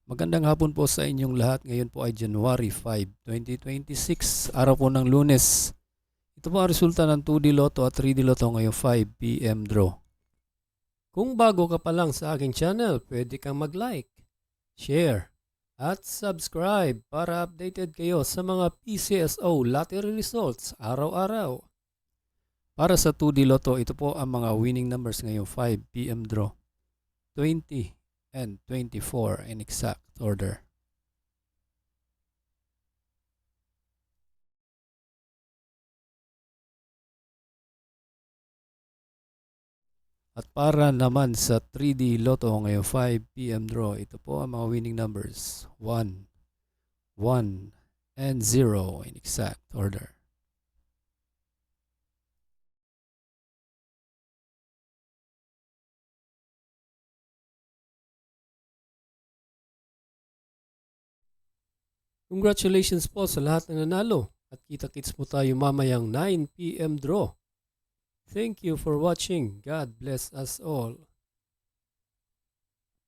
Magandang hapon po sa inyong lahat. Ngayon po ay January 5, 2026, araw po ng Lunes. Ito po ang resulta ng 2D Lotto at 3D Lotto ngayong 5 PM draw. Kung bago ka pa lang sa aking channel, pwede kang mag-like, share, at subscribe para updated kayo sa mga PCSO lottery results araw-araw. Para sa 2D Lotto, ito po ang mga winning numbers ngayong 5 PM draw. 20 and 24 in exact order. At para naman sa 3D Lotto ngayong 5 PM draw, ito po ang mga winning numbers. 1, 1, and 0 in exact order. Congratulations po sa lahat ng nanalo at kita-kits mo tayo mamayang 9 PM draw. Thank you for watching. God bless us all.